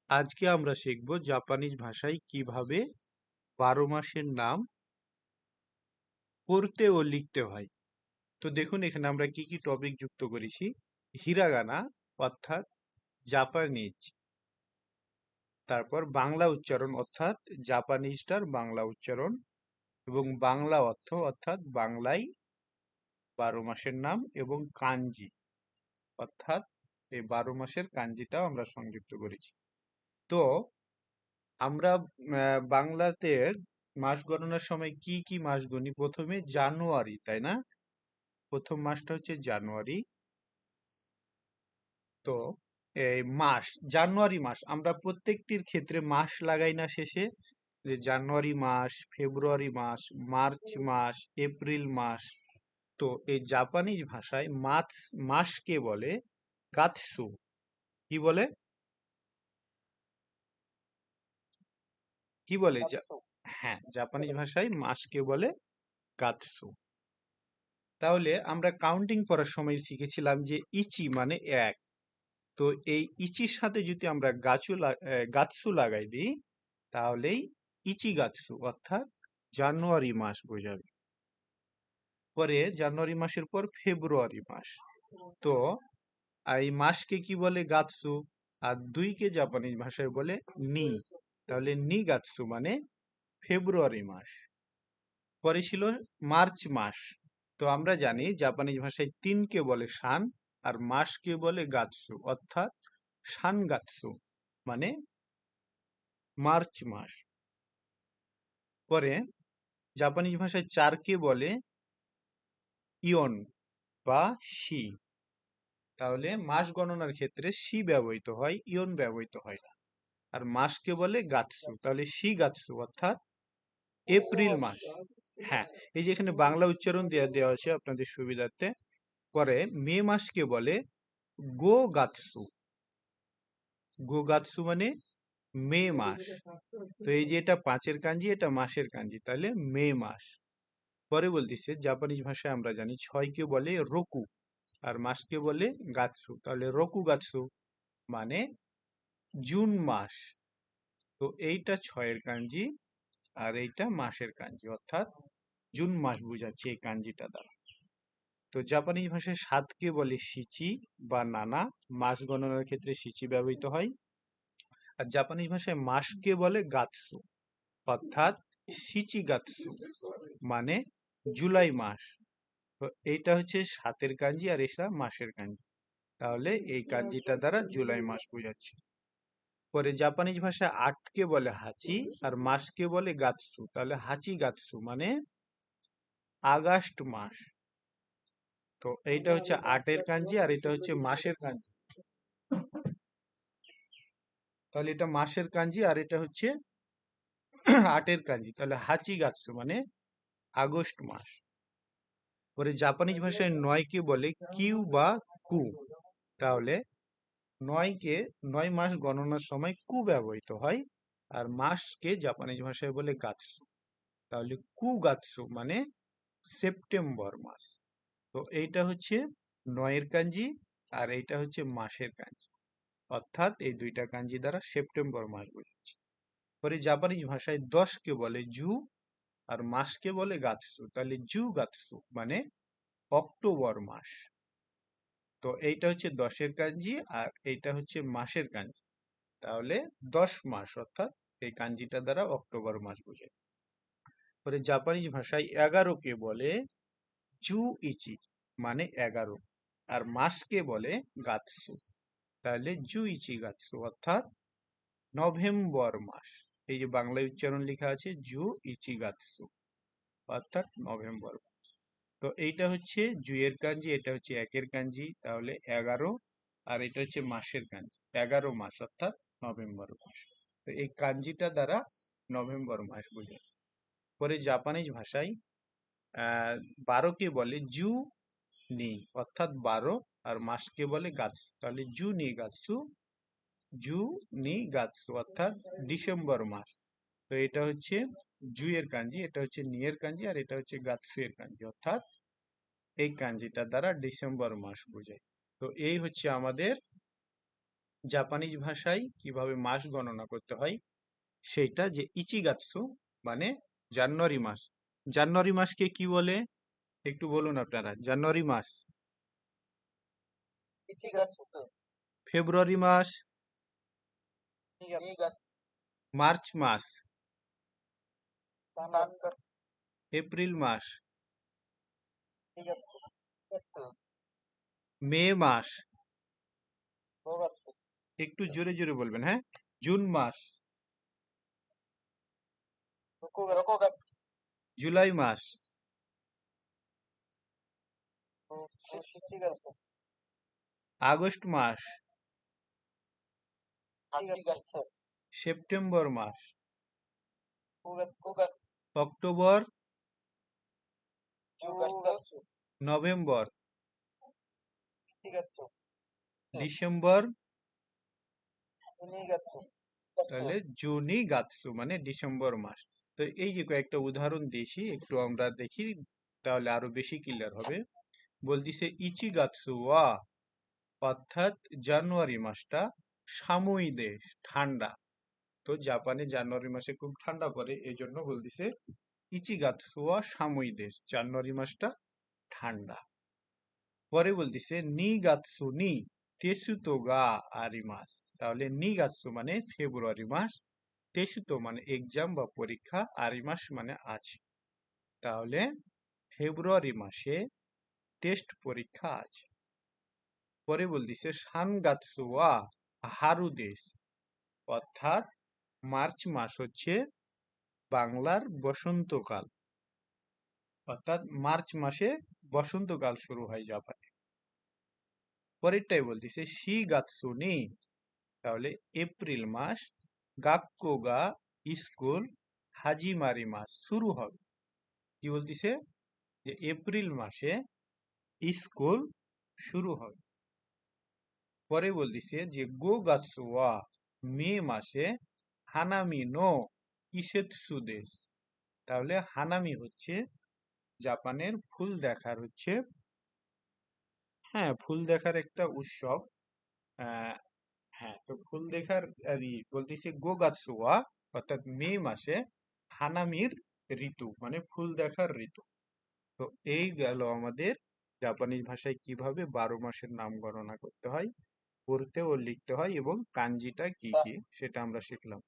আজকে আমরা শিখব জাপানিজ ভাষায় কিভাবে 12 মাসের নাম পড়তে ও লিখতে হয়। তো দেখুন এখানে আমরা কি কি টপিক যুক্ত করেছি। হিরাগানা অর্থাৎ জাপানিজ, তারপর বাংলা উচ্চারণ অর্থাৎ জাপানিজটার বাংলা উচ্চারণ, এবং বাংলা অর্থ অর্থাৎ বাংলায় 12 মাসের নাম, এবং কাঞ্জি অর্থাৎ এই 12 মাসের কাঞ্জিটাও আমরা সংযুক্ত করেছি। তো আমরা বাংলাতে মাস গণনার সময় কি কি মাস গণি? প্রথমে জানুয়ারি, তাই না? প্রথম মাসটা হচ্ছে জানুয়ারি। তো এই মাস, জানুয়ারি মাস, আমরা প্রত্যেকটির ক্ষেত্রে মাস লাগাই না শেষে, যে জানুয়ারি মাস, ফেব্রুয়ারি মাস, মার্চ মাস, এপ্রিল মাস। তো এই জাপানিজ ভাষায় মাসকে বলে গাতসু। কি বলে? কি বলে হ্যাঁ, জাপানিজ ভাষায় মাসকে বলে গাতসু। তাহলে আমরা কাউন্টিং করার সময় শিখেছিলাম যে ইচি মানে এক। তো এই ইচির সাথে যদি আমরা গাতসু লাগাই দিই, তাহলেই ইচি গাতসু অর্থাৎ জানুয়ারি মাস বোঝাবে। পরে জানুয়ারি মাসের পর ফেব্রুয়ারি মাস। তো এই মাসকে কি বলে? গাতসু। আর দুইকে জাপানিজ ভাষায় বলে নি। তাহলে নি গাতসু মানে ফেব্রুয়ারি মাস। পরে ছিল মার্চ মাস। তো আমরা জানি জাপানিজ ভাষায় তিনকে বলে সান, আর মাসকে বলে গাতসু অর্থাৎ সান গাতসু মানে মার্চ মাস। পরে জাপানিজ ভাষায় চারকে বলে ইয়ন বা শি। তাহলে মাস গণনার ক্ষেত্রে শি ব্যবহৃত হয়, ইয়ন ব্যবহৃত হয় না। আর মাসকে বলে গাতসু, তাহলে শি গাতসু অর্থাৎ এপ্রিল মাস। হ্যাঁ, এই যে এখানে বাংলা উচ্চারণ দেওয়া আছে আপনাদের সুবিধার্থে। পরে মে মাসকে বলে গো গাতসু। গো গাতসু মানে মে মাস। তো এই যে এটা পাঁচের কাঞ্জি, এটা মাসের কাঞ্জি, তাহলে মে মাস। পরে বলতেছে জাপানিজ ভাষায় আমরা জানি ছয়কে বলে রোকু, আর মাসকে বলে গাতসু, তাহলে রোকু গাতসু মানে জুন মাস। তো এইটা ছয়ের কাঞ্জি, আর এইটা মাসের কাঞ্জি, অর্থাৎ জুন মাস বোঝাচ্ছে এই কাঞ্জিটা দ্বারা। তো জাপানিজ ভাষায় সাতকে বলে সিচি বা নানা, মাস গণনার ক্ষেত্রে সিচি ব্যবহৃত হয়। আর জাপানিজ ভাষায় মাসকে বলে গাতসু অর্থাৎ সিচি গাতসু মানে জুলাই মাস। তো এইটা হচ্ছে সাতের কাঞ্জি, আর এটা মাসের কাঞ্জি, তাহলে এই কাঞ্জিটা দ্বারা জুলাই মাস বোঝাচ্ছে। পরে জাপানিজ ভাষায় আটকে বলে হাচি, আর মাসকে বলে গাতসু, তাহলে হাচি গাতসু মানে আগস্ট মাস। তো এইটা হচ্ছে আটের কাঞ্জি, আর এটা হচ্ছে মাসের কাঞ্জি। তাহলে এটা মাসের কাঞ্জি, আর এটা হচ্ছে আটের কাঞ্জি, তাহলে হাচি গাতসু মানে আগস্ট মাস। পরে জাপানিজ ভাষায় নয়কে বলে কিউ বা কু। তাহলে নয়কে, 9 মাস গণনার সময় কু ব্যবহৃত হয়, আর মাসকে জাপানিজ ভাষায় বলে গাতসু। তাহলে কু গাতসু মানে সেপ্টেম্বর মাস। তো এইটা হচ্ছে নয়ের কাঞ্জি, আর এইটা হচ্ছে মাসের কাঞ্জি, অর্থাৎ এই দুইটা কাঞ্জি দ্বারা সেপ্টেম্বর মাস বোঝাচ্ছে। পরে জাপানিজ ভাষায় 10কে বলে জু, আর মাসকে বলে গাতসু, তাহলে জু গাতসু মানে অক্টোবর মাস। তো এইটা হচ্ছে 10-এর কাঞ্জি, আর এইটা হচ্ছে মাসের কাঞ্জি, তাহলে 10 মাস, অর্থাৎ এই কাঞ্জিটা দ্বারা অক্টোবর মাস বোঝায়। পরে জাপানিজ ভাষায় 11কে বলে জু ইচি মানে 11, আর মাসকে বলে গাতসু, তাহলে জু ইচি গাতসু অর্থাৎ নভেম্বর মাস। এই যে বাংলায় উচ্চারণ লেখা আছে জু ইচি গাতসু অর্থাৎ নভেম্বর মাস। তো এইটা হচ্ছে জুয়ের কাঞ্জি, এটা হচ্ছে একের কাঞ্জি, তাহলে 11, আর এটা হচ্ছে মাসের কাঞ্জি 11 মাস অর্থাৎ নভেম্বর মাস। তো এই কাঞ্জিটা দ্বারা নভেম্বর মাস বোঝায়। পরে জাপানিজ ভাষায় 12কে বলে জু নি অর্থাৎ 12, আর মাসকে বলে গাতসু, তাহলে জু নি গাতসু, জু নি গাতসু অর্থাৎ ডিসেম্বর মাস। তো এটা হচ্ছে জুয়ের কাঞ্জি, এটা হচ্ছে নিয়ের কাঞ্জি, আর এটা হচ্ছে গাতসু এর কাঞ্জি, অর্থাৎ এই কাঞ্জিটা দ্বারা ডিসেম্বর মাস বোঝায়। তো এই হচ্ছে আমাদের জাপানিজ ভাষায় কিভাবে মাস গণনা করতে হয় সেইটা, যে ইচিগাৎসু মানে জানুয়ারি মাস। জানুয়ারি মাসকে কি বলে একটু বলুন আপনারা। জানুয়ারি মাস, ফেব্রুয়ারি মাস, মার্চ মাস, এপ্রিল মাস, মে মাস, একটু জোরে জোরে বলবেন, হ্যাঁ, জুন মাস, জুলাই মাস, আগস্ট মাস, সেপ্টেম্বর মাস, অক্টোবর, নভেম্বর, ডিসেম্বর, তাহলে জুনই গাতসু মানে ডিসেম্বর মাস। তো এই যে কয়েকটা উদাহরণ দিয়েছি, একটু আমরা দেখি, তাহলে আরো বেশি ক্লিয়ার হবে। বলতিছে ইচি গাতসু ওয়া, অর্থাৎ জানুয়ারি মাসটা সাময়িক দেশ, ঠান্ডা। তো জাপানে জানুয়ারি মাসে খুব ঠান্ডা পড়ে, এই জন্য বলতিছে ইচি গাতসু ওয়া সাময়িক দেশ, জানুয়ারি মাসটা ঠান্ডা। পরে বলতিছে নি গাতসু নি তেসুতো গা আরিমাস। তাহলে নি গাতসু মানে ফেব্রুয়ারি মাস, তেসুতো মানে এক্সাম বা পরীক্ষা, আরিমাস মানে আছে। তাহলে ফেব্রুয়ারি মাসে টেস্ট পরীক্ষা আছে। পরে বলতিছে সানগাতসু ওয়া হারু দেশ, অর্থাৎ মার্চ মাস হচ্ছে বাংলার বসন্তকাল, অর্থাৎ মার্চ মাসে বসন্তকাল শুরু হয় জাপানে। পরেরটাই বলতিছে শি গাতসু নি, তাহলে এপ্রিল মাস, গাক্কো গা স্কুল হাজিমারি মাস শুরু হবে। কি বলতিছে যে এপ্রিল মাসে স্কুল শুরু হবে। পরে বলতিছে যে গো গাতসু ওয়া মে মাসে হানামি নো কিসেতসু দেশ। তাহলে হানামি হচ্ছে জাপানের ফুল দেখার হচ্ছে, হ্যাঁ, ফুল দেখার একটা উৎসব। আহ হ্যাঁ, তো ফুল দেখার বলতেছে গো গাতসু ওয়া, অর্থাৎ মে মাসে হানামির ঋতু মানে ফুল দেখার ঋতু। তো এই গেল আমাদের জাপানিজ ভাষায় কিভাবে 12 মাসের নাম গণনা করতে হয়, পড়তে ও লিখতে হয়, এবং কাঞ্জিটা কি কি সেটা আমরা শিখলাম।